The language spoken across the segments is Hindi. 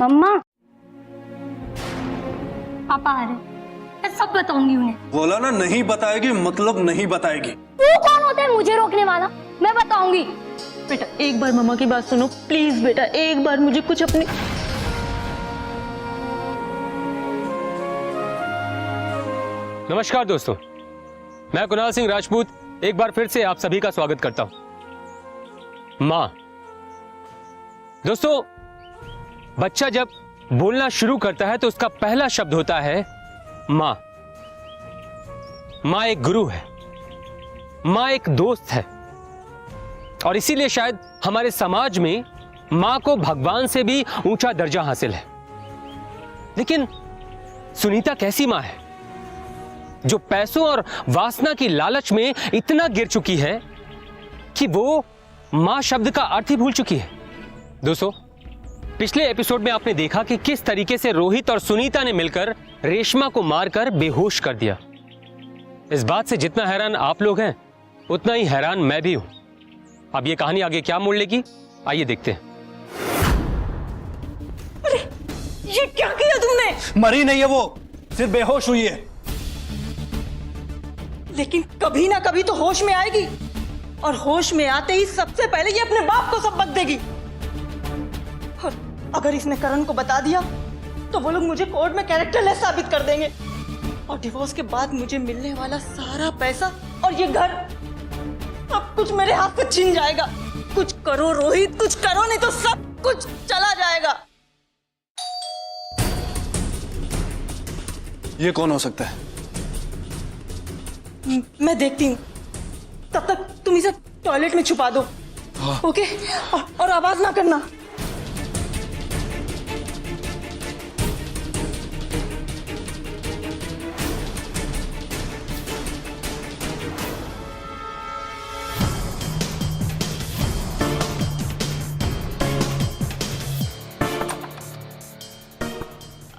मम्मा, पापा आ रहे, मैं सब बताऊंगी उन्हें। बोला ना नहीं बताएगी मतलब नहीं बताएगी। तू कौन होता है मुझे रोकने वाला? मैं बताऊंगी। बेटा एक बार मम्मा की बात सुनो प्लीज बेटा, एक बार मुझे कुछ अपनी। नमस्कार दोस्तों, मैं कुणाल सिंह राजपूत एक बार फिर से आप सभी का स्वागत करता हूं। मां। दोस्तों, बच्चा जब बोलना शुरू करता है तो उसका पहला शब्द होता है मां। मां एक गुरु है, मां एक दोस्त है, और इसीलिए शायद हमारे समाज में मां को भगवान से भी ऊंचा दर्जा हासिल है। लेकिन सुनीता कैसी मां है जो पैसों और वासना की लालच में इतना गिर चुकी है कि वो मां शब्द का अर्थ ही भूल चुकी है। दोस्तों, पिछले एपिसोड में आपने देखा कि किस तरीके से रोहित और सुनीता ने मिलकर रेशमा को मारकर बेहोश कर दिया। इस बात से जितना हैरान आप लोग हैं उतना ही हैरान मैं भी हूं। अब ये कहानी आगे क्या मोड़ लेगी, आइए देखते हैं। अरे ये क्या किया तुमने? मरी नहीं है वो, सिर्फ बेहोश हुई है। लेकिन कभी ना कभी तो होश में आएगी, और होश में आते ही सबसे पहले ये अपने बाप को सबक देगी। और अगर इसने करण को बता दिया तो वो लोग मुझे कोर्ट में कैरेक्टरलेस साबित कर देंगे, और डिवोर्स के बाद मुझे मिलने वाला सारा पैसा और ये घर सब कुछ मेरे हाथ से छीन जाएगा। कुछ करो रोहित, कुछ करो, नहीं तो सब कुछ चला जाएगा। ये कौन हो सकता है? मैं देखती हूँ, तब तक तुम इसे टॉयलेट में छुपा दो। हाँ। ओके? और आवाज ना करना।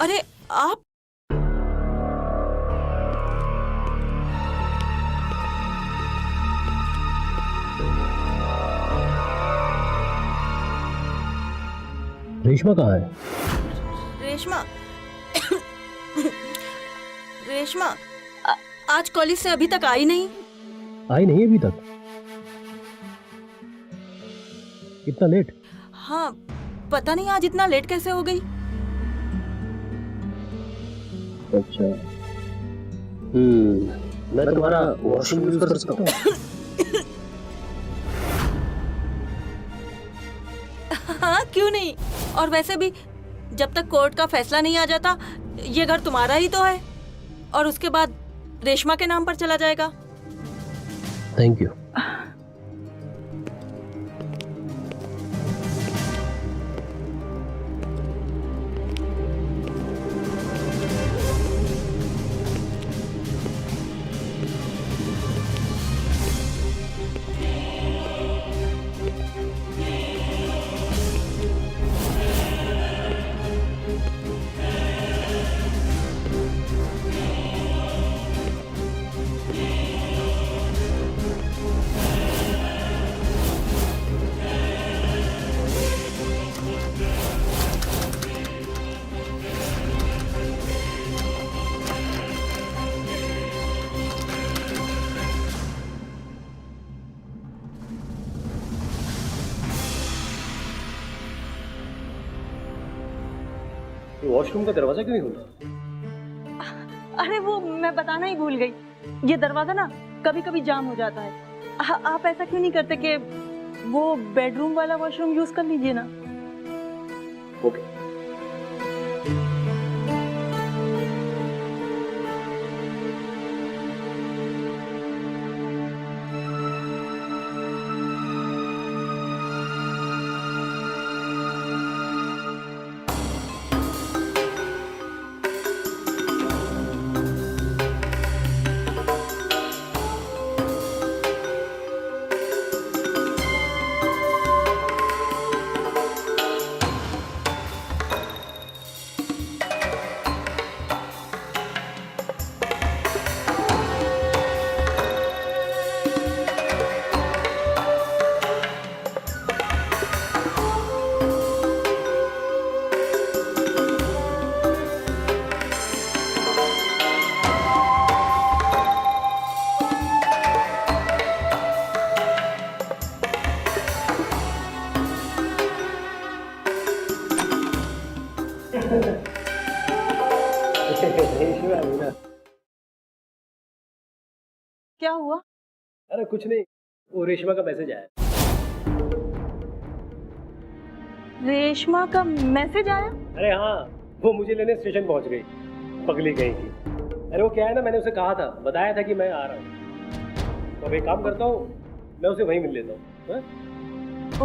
अरे आप रेशमा कहाँ है? रेशमा रेशमा आज कॉलेज से अभी तक आई नहीं। आई नहीं अभी तक? इतना लेट? हाँ, पता नहीं आज इतना लेट कैसे हो गई। अच्छा, मैं तुम्हारा वॉशरूम यूज कर सकता हूँ? हाँ क्यों नहीं, और वैसे भी जब तक कोर्ट का फैसला नहीं आ जाता ये घर तुम्हारा ही तो है, और उसके बाद रेशमा के नाम पर चला जाएगा। Thank you. वॉशरूम का दरवाजा क्यों नहीं खुला? अरे वो मैं बताना ही भूल गई, ये दरवाजा ना कभी कभी जाम हो जाता है। आप ऐसा क्यों नहीं करते कि वो बेडरूम वाला वॉशरूम यूज कर लीजिए ना। ओके। क्या हुआ? अरे कुछ नहीं, वो रेशमा का मैसेज आया। रेशमा का मैसेज आया? अरे हाँ, वो मुझे लेने स्टेशन पहुंच गई, पगली गई थी। अरे वो क्या है ना, मैंने उसे कहा था, बताया था कि मैं आ रहा हूँ। तो अब एक काम करता हूँ, मैं उसे वहीं मिल लेता हूँ।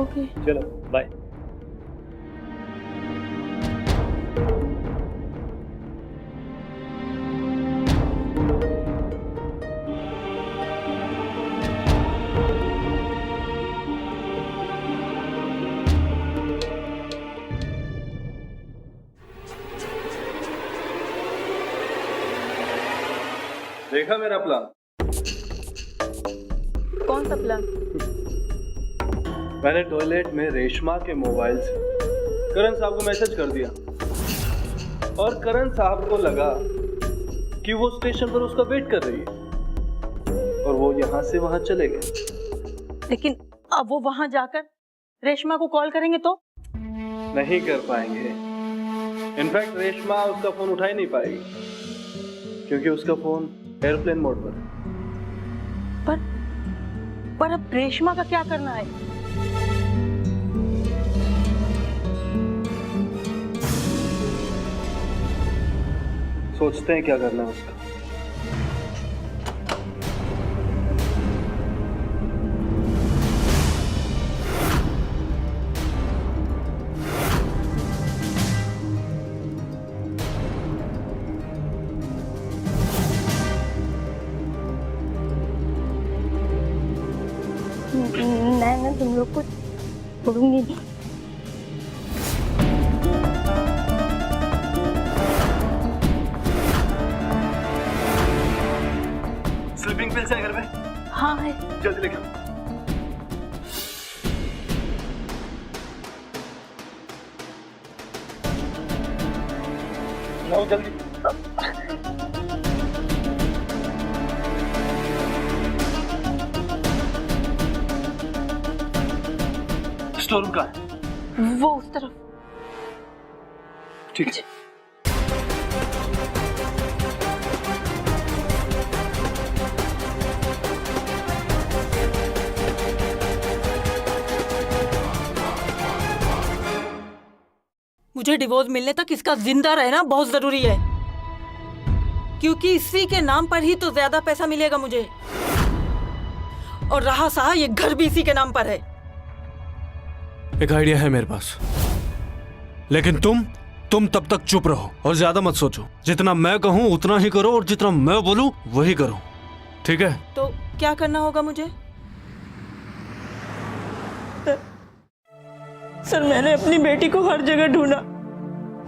ओके। चलो बाय। देखा मेरा प्लान? कौन सा प्लान? मैंने टॉयलेट में रेशमा के मोबाइल से करण साहब को मैसेज कर दिया और करण साहब को लगा कि वो स्टेशन पर उसका वेट कर रही है और वो यहाँ से वहां चले गए। लेकिन अब वो वहां जाकर रेशमा को कॉल करेंगे तो? नहीं कर पाएंगे। इनफैक्ट रेशमा उसका फोन उठा ही नहीं पाएगी क्योंकि उसका फोन एयरप्लेन मोड पर है। पर अब रेशमा का क्या करना है? सोचते हैं क्या करना है उसका। मैं तुम लोग को छोड़ूंगी नहीं। स्लीपिंग पिल्स है घर में? हाँ है। जल्दी लेके आओ। लाओ जल्दी। स्टोर रूम कहाँ है? वो उस तरफ। ठीक है। मुझे डिवोर्स मिलने तक इसका जिंदा रहना बहुत जरूरी है, क्योंकि इसी के नाम पर ही तो ज्यादा पैसा मिलेगा मुझे। और रहा सहा, ये घर भी इसी के नाम पर है। एक आइडिया है मेरे पास, लेकिन तुम तब तक चुप रहो और ज्यादा मत सोचो। जितना मैं कहूं उतना ही करो और जितना मैं बोलूं वही करो, ठीक है? तो क्या करना होगा मुझे? सर, मैंने अपनी बेटी को हर जगह ढूंढा,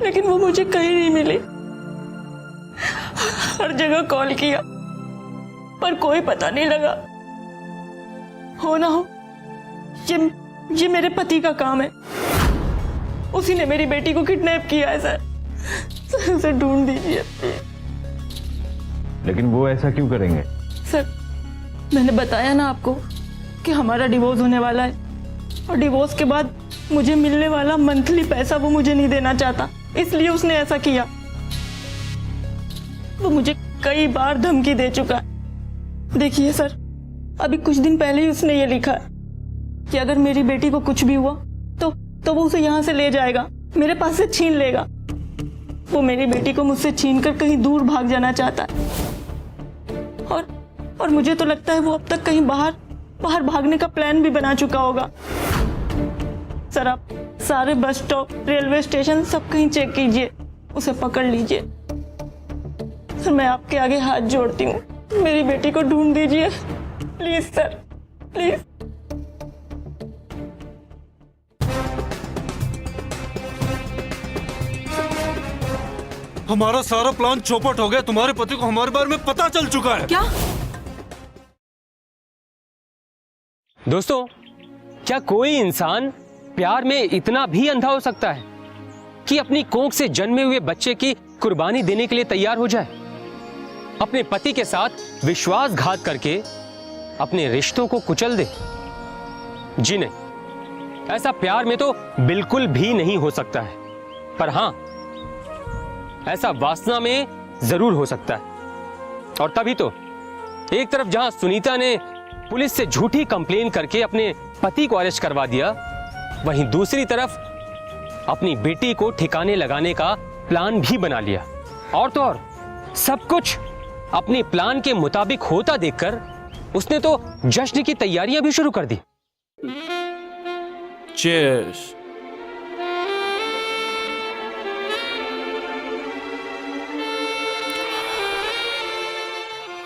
लेकिन वो मुझे कहीं नहीं मिली। हर जगह कॉल किया पर कोई पता नहीं लगा। हो ना हो ये मेरे पति का काम है। उसी ने मेरी बेटी को किडनैप किया है सर। उसे ढूंढ दीजिए। लेकिन वो ऐसा क्यों करेंगे? सर, मैंने बताया ना आपको कि हमारा डिवोर्स होने वाला है, और डिवोर्स के बाद मुझे मिलने वाला मंथली पैसा वो मुझे नहीं देना चाहता, इसलिए उसने ऐसा किया। वो मुझे कई बार धमकी दे चुका है। देखिए सर, अभी कुछ दिन पहले ही उसने ये लिखा है कि अगर मेरी बेटी को कुछ भी हुआ तो वो उसे यहाँ से ले जाएगा, मेरे पास से छीन लेगा। वो मेरी बेटी को मुझसे छीन कर कहीं दूर भाग जाना चाहता है। और मुझे तो लगता है वो अब तक कहीं बाहर भागने का प्लान भी बना चुका होगा। सर, आप सारे बस स्टॉप, रेलवे स्टेशन सब कहीं चेक कीजिए, उसे पकड़ लीजिए। सर, मैं आपके आगे हाथ जोड़ती हूँ, मेरी बेटी को ढूंढ दीजिए प्लीज सर, प्लीज। हमारा सारा प्लान चौपट हो गया। तुम्हारे पति को हमारे बारे में पता चल चुका है। क्या? दोस्तों, क्या कोई इंसान प्यार में इतना भी अंधा हो सकता है कि अपनी कोख से जन्मे हुए बच्चे की कुर्बानी देने के लिए तैयार हो जाए? अपने पति के साथ विश्वासघात करके अपने रिश्तों को कुचल दे? जी नहीं, ऐसा प्यार में तो बिल्कुल भी नहीं हो सकता है। पर हां, ऐसा वासना में जरूर हो सकता है। और तभी तो एक तरफ जहां सुनीता ने पुलिस से झूठी कंप्लेन करके अपने पति को अरेस्ट करवा दिया, वहीं दूसरी तरफ अपनी बेटी को ठिकाने लगाने का प्लान भी बना लिया। और तो और सब कुछ अपने प्लान के मुताबिक होता देखकर उसने तो जश्न की तैयारियां भी शुरू कर दी। Cheers.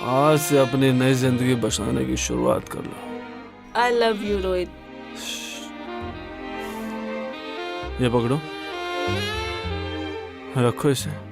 आज से अपनी नई जिंदगी बसाने की शुरुआत कर लो। I love you Rohit. ये पकड़ो, रखो इसे।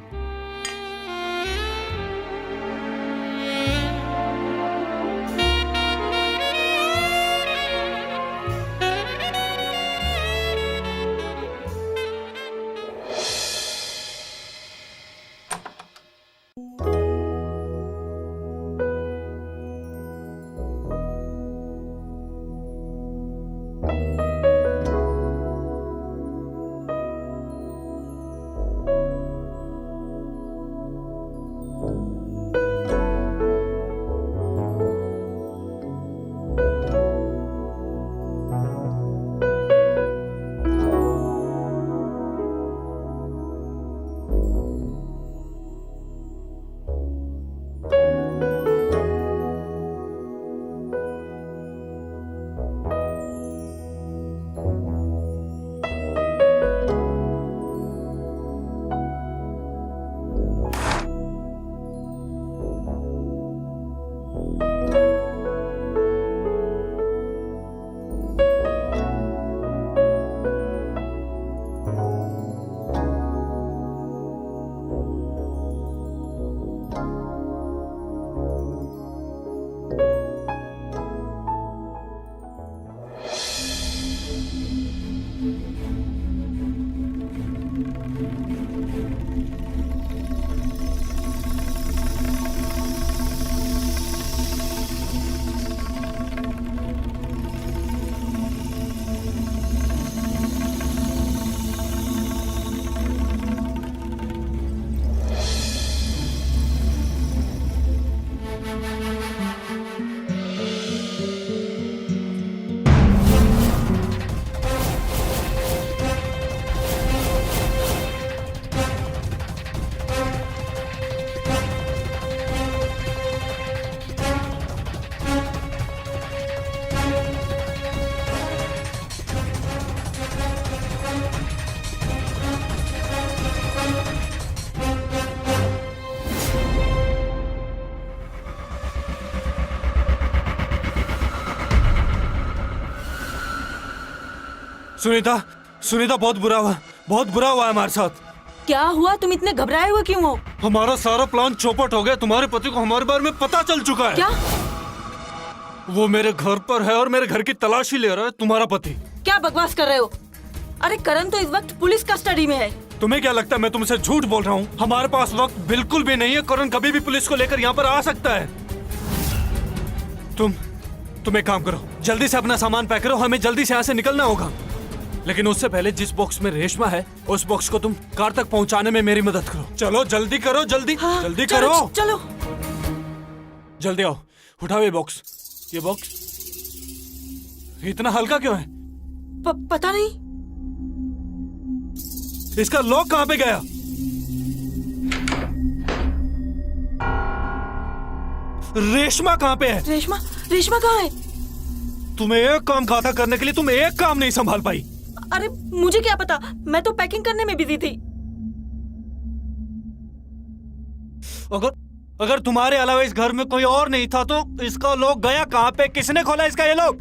सुनीता, सुनीता बहुत बुरा हुआ है हमारे साथ। क्या हुआ? तुम इतने घबराए हुए क्यों हो? हमारा सारा प्लान चौपट हो गया। तुम्हारे पति को हमारे बारे में पता चल चुका है। क्या? वो मेरे घर पर है और मेरे घर की तलाशी ले रहा है तुम्हारा पति। क्या बकवास कर रहे हो? अरे करण तो इस वक्त पुलिस कस्टडी में है। तुम्हें क्या लगता है मैं तुमसे झूठ बोल रहा हूँ? हमारे पास वक्त बिल्कुल भी नहीं है। करण कभी भी पुलिस को लेकर यहाँ पर आ सकता है। तुम एक काम करो, जल्दी से अपना सामान पैक करो, हमें जल्दी से यहाँ से निकलना होगा। लेकिन उससे पहले जिस बॉक्स में रेशमा है उस बॉक्स को तुम कार तक पहुंचाने में मेरी मदद करो। चलो जल्दी करो, जल्दी। हाँ, जल्दी चलो, करो। चलो जल्दी आओ, उठाओ ये बॉक्स। ये बॉक्स इतना हल्का क्यों है? पता नहीं। इसका लॉक कहाँ पे गया? रेशमा कहाँ पे है? रेशमा कहाँ है? तुम्हें एक काम कहा था करने के लिए, तुम एक काम नहीं संभाल पाई। अरे मुझे क्या पता, मैं तो पैकिंग करने में बिजी थी। अगर तुम्हारे अलावा इस घर में कोई और नहीं था तो इसका लॉक गया कहाँ पे? किसने खोला इसका ये लॉक?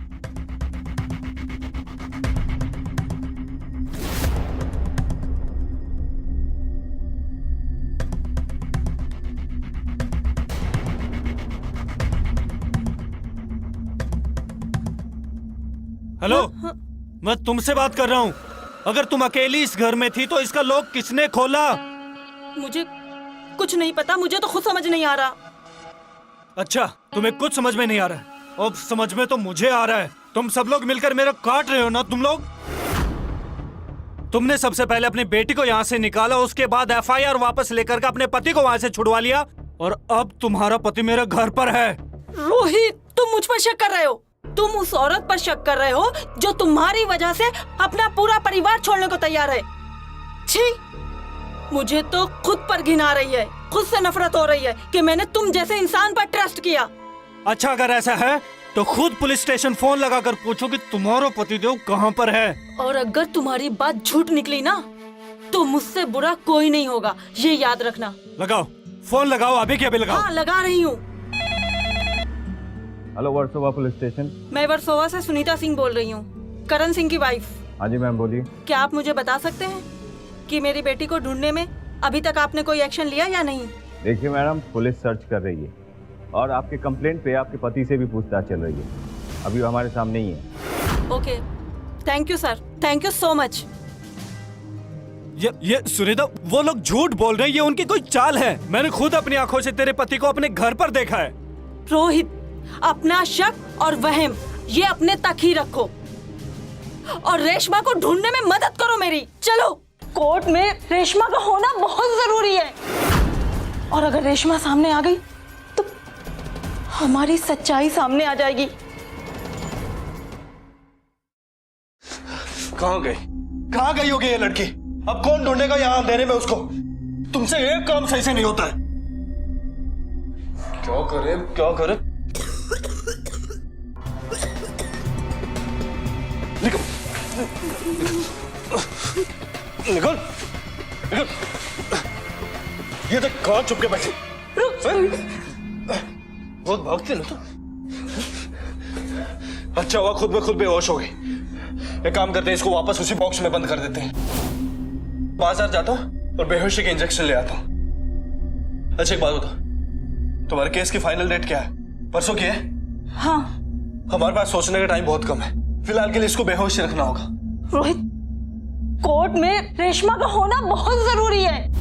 हेलो, मैं तुमसे बात कर रहा हूँ। अगर तुम अकेली इस घर में थी तो इसका लॉक किसने खोला? मुझे कुछ नहीं पता, मुझे तो खुद समझ नहीं आ रहा। अच्छा, तुम्हें कुछ समझ में नहीं आ रहा है? अब समझ में तो मुझे आ रहा है। तुम सब लोग मिलकर मेरा काट रहे हो ना तुम लोग? तुमने सबसे पहले अपनी बेटी को यहाँ से निकाला, उसके बाद एफआईआर वापस लेकर के अपने पति को वहाँ से छुड़वा लिया, और अब तुम्हारा पति मेरे घर पर है। रोहित, तुम मुझ पर शक कर रहे हो। तुम उस औरत पर शक कर रहे हो जो तुम्हारी वजह से अपना पूरा परिवार छोड़ने को तैयार है। छी, मुझे तो खुद पर घिन आ रही है, खुद से नफरत हो रही है कि मैंने तुम जैसे इंसान पर ट्रस्ट किया। अच्छा, अगर ऐसा है तो खुद पुलिस स्टेशन फोन लगाकर पूछो कि तुम्हारा पतिदेव कहाँ पर है। और अगर तुम्हारी बात झूठ निकली ना, तो मुझसे बुरा कोई नहीं होगा, ये याद रखना। लगाओ फोन, लगाओ, अभी के अभी लगाओ। हाँ, लगा रही हूँ। Hello, Versova police station. मैं वर्सोवा से सुनीता सिंह बोल रही हूँ, करण सिंह की वाइफ। हाँ जी मैम, बोलिए। क्या आप मुझे बता सकते हैं कि मेरी बेटी को ढूंढने में अभी तक आपने कोई एक्शन लिया या नहीं? देखिए मैडम, पुलिस सर्च कर रही है और आपके कंप्लेंट पे आपके पति से भी पूछताछ चल रही है। अभी वो हमारे सामने ही है। Okay, thank you sir, thank you so much. ये सुनीता, वो लोग झूठ बोल रहे हैं, ये उनकी कोई चाल है। मैंने खुद अपनी आंखों से तेरे पति को अपने घर पर देखा है। रोहित, अपना शक और वहम ये अपने तक ही रखो और रेशमा को ढूंढने में मदद करो मेरी। चलो, कोर्ट में रेशमा का होना बहुत जरूरी है, और अगर रेशमा सामने आ गई तो हमारी सच्चाई सामने आ जाएगी। कहाँ गई होगी ये लड़की? अब कौन ढूंढेगा यहाँ अंधेरे में उसको? तुमसे एक काम सही से नहीं होता है। क्या करे? निकल। ये देख कहाँ चुप के बैठे। बहुत भागती ना तू। अच्छा हुआ खुद में खुद बेहोश हो गई। एक काम करते हैं, इसको वापस उसी बॉक्स में बंद कर देते हैं। बाजार जाता हूँ और बेहोशी के इंजेक्शन ले आता हूँ। अच्छा एक बात बता, तुम्हारे केस की फाइनल डेट क्या है? परसों की है? हाँ। हमारे पास सोचने का टाइम बहुत कम है, फिलहाल के लिए इसको बेहोश रखना होगा। रोहित, कोर्ट में रेशमा का होना बहुत जरूरी है।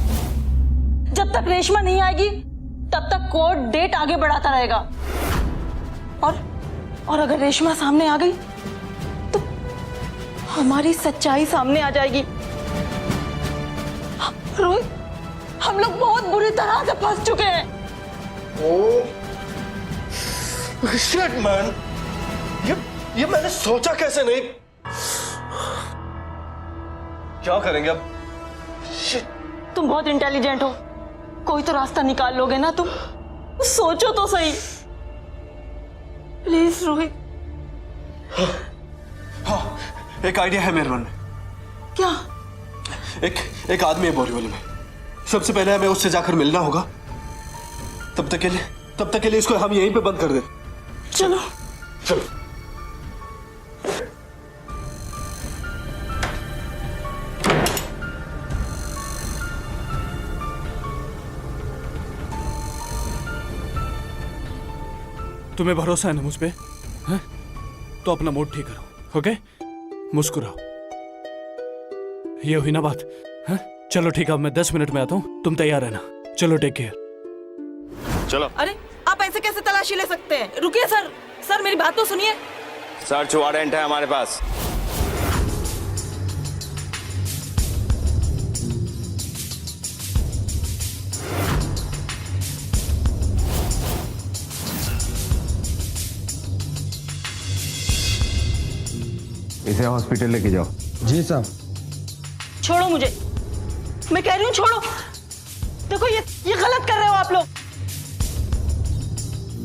जब तक रेशमा नहीं आएगी तब तक कोर्ट डेट आगे बढ़ाता रहेगा, और अगर रेशमा सामने आ गई तो हमारी सच्चाई सामने आ जाएगी। रोहित, हम लोग बहुत बुरी तरह से फंस चुके हैं। शिट मैन, ये मैंने सोचा कैसे नहीं। क्या करेंगे अब? शिट। तुम बहुत इंटेलिजेंट हो, कोई तो रास्ता निकाल लोगे ना तुम? सोचो तो सही प्लीज रोहित। हाँ, एक आइडिया है मेरे मन में। क्या? एक आदमी है बोरीवली में। सबसे पहले हमें उससे जाकर मिलना होगा। तब तक के लिए इसको हम यहीं पे बंद कर दें। चलो चलो। तुम्हें भरोसा है ना मुझ पे? हैं? तो अपना मूड ठीक करो, ओके? मुस्कुराओ। ये हुई ना बात? हैं? चलो ठीक है, अब मैं 10 मिनट में आता हूँ, तुम तैयार रहना। चलो, टेक केयर। चलो। अरे आप ऐसे कैसे तलाशी ले सकते हैं? रुकिए सर, सर मेरी बात तो सुनिए। सर्च वारंट है हमारे पास। इसे हॉस्पिटल लेके जाओ। जी साहब। छोड़ो मुझे, मैं कह रही हूँ छोड़ो। देखो ये गलत कर रहे हो आप लोग।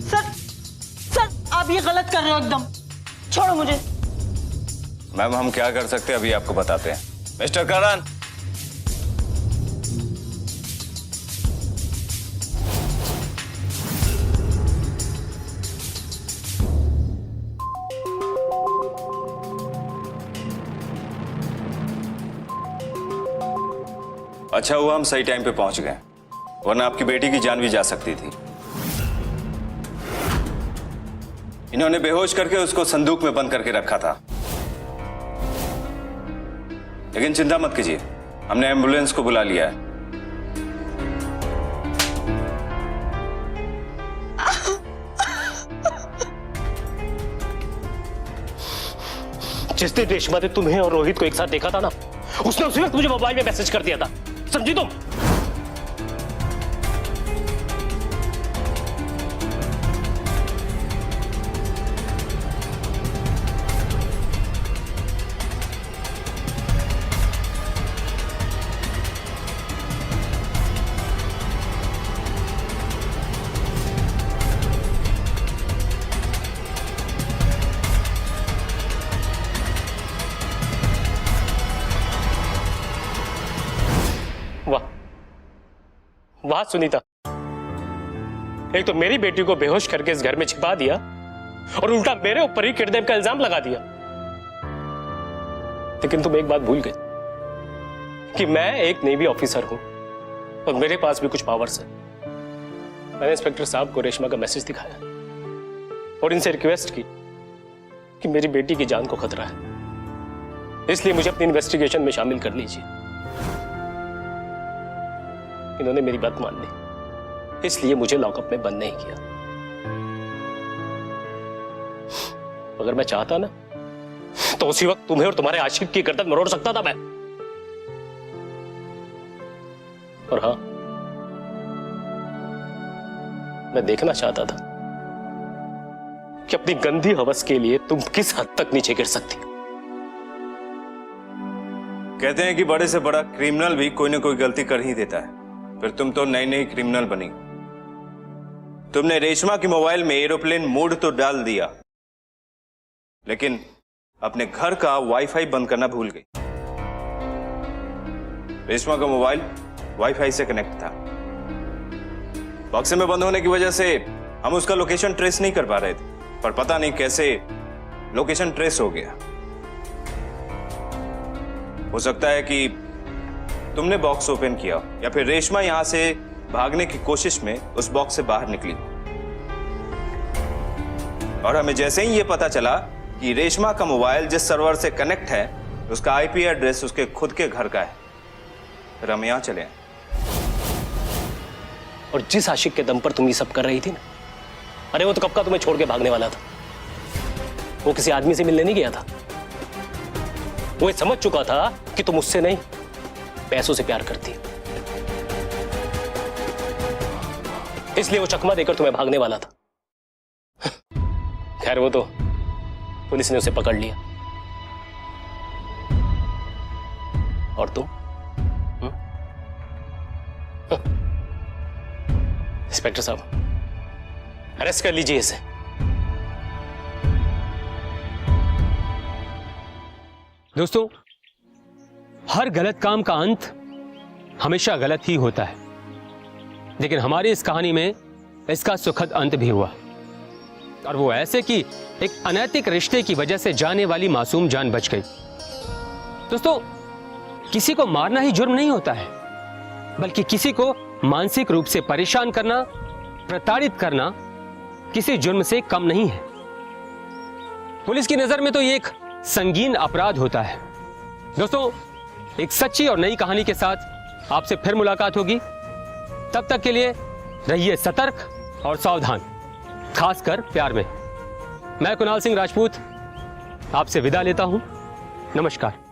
सर आप ये गलत कर रहे हो एकदम। छोड़ो मुझे। मैम, हम क्या कर सकते हैं अभी आपको बताते हैं। मिस्टर करण, अच्छा हुआ हम सही टाइम पे पहुंच गए, वरना आपकी बेटी की जान भी जा सकती थी। इन्होंने बेहोश करके उसको संदूक में बंद करके रखा था। लेकिन चिंता मत कीजिए, हमने एम्बुलेंस को बुला लिया है। जिस दिन रेशमा ने तुम्हें और रोहित को एक साथ देखा था ना, उसने उसी वक्त मुझे मोबाइल में मैसेज कर दिया था, समझी तुम? वाह सुनीता, एक तो मेरी बेटी को बेहोश करके इस घर में छिपा दिया और उल्टा मेरे ऊपर ही किडनैप का इल्जाम लगा दिया। लेकिन तुम एक बात भूल गए कि मैं एक नेवी ऑफिसर हूं और मेरे पास भी कुछ पावर्स है। मैंने इंस्पेक्टर साहब को रेशमा का मैसेज दिखाया और इनसे रिक्वेस्ट की कि मेरी बेटी की जान को खतरा है, इसलिए मुझे अपनी इन्वेस्टिगेशन में शामिल कर लीजिए। इन्होंने मेरी बात मान ली, इसलिए मुझे लॉकअप में बंद नहीं किया। अगर मैं चाहता ना तो उसी वक्त तुम्हें और तुम्हारे आशिक की गर्दन मरोड़ सकता था मैं। और हां, मैं देखना चाहता था कि अपनी गंदी हवस के लिए तुम किस हद तक नीचे गिर सकती। कहते हैं कि बड़े से बड़ा क्रिमिनल भी कोई ना कोई गलती कर ही देता है, फिर तुम तो नई नई क्रिमिनल बनी। तुमने रेशमा के मोबाइल में एरोप्लेन मोड तो डाल दिया, लेकिन अपने घर का वाईफाई बंद करना भूल गई। रेशमा का मोबाइल वाईफाई से कनेक्ट था। बक्से में बंद होने की वजह से हम उसका लोकेशन ट्रेस नहीं कर पा रहे थे, पर पता नहीं कैसे लोकेशन ट्रेस हो गया। हो सकता है कि तुमने बॉक्स ओपन किया या फिर रेशमा यहां से भागने की कोशिश में उस बॉक्स से बाहर निकली और हमें जैसे ही यह पता चला कि रेशमा का मोबाइल जिस सर्वर से कनेक्ट है उसका आईपी एड्रेस उसके खुद के घर का है, फिर हम यहां चले। और जिस आशिक के दम पर तुम ये सब कर रही थी ना, अरे वो तो कब का तुम्हें छोड़ के भागने वाला था। वो किसी आदमी से मिलने नहीं गया था, वो ये समझ चुका था कि तुम उससे नहीं पैसों से प्यार करती है, इसलिए वो चकमा देकर तुम्हें भागने वाला था। खैर वो तो पुलिस ने उसे पकड़ लिया। और तुम इंस्पेक्टर साहब, अरेस्ट कर लीजिए इसे। दोस्तों, हर गलत काम का अंत हमेशा गलत ही होता है, लेकिन हमारी इस कहानी में इसका सुखद अंत भी हुआ, और वो ऐसे कि एक अनैतिक रिश्ते की वजह से जाने वाली मासूम जान बच गई। दोस्तों, किसी को मारना ही जुर्म नहीं होता है, बल्कि किसी को मानसिक रूप से परेशान करना, प्रताड़ित करना किसी जुर्म से कम नहीं है। पुलिस की नजर में तो ये एक संगीन अपराध होता है। दोस्तों, एक सच्ची और नई कहानी के साथ आपसे फिर मुलाकात होगी। तब तक के लिए रहिए सतर्क और सावधान, खासकर प्यार में। मैं कुणाल सिंह राजपूत आपसे विदा लेता हूं। नमस्कार।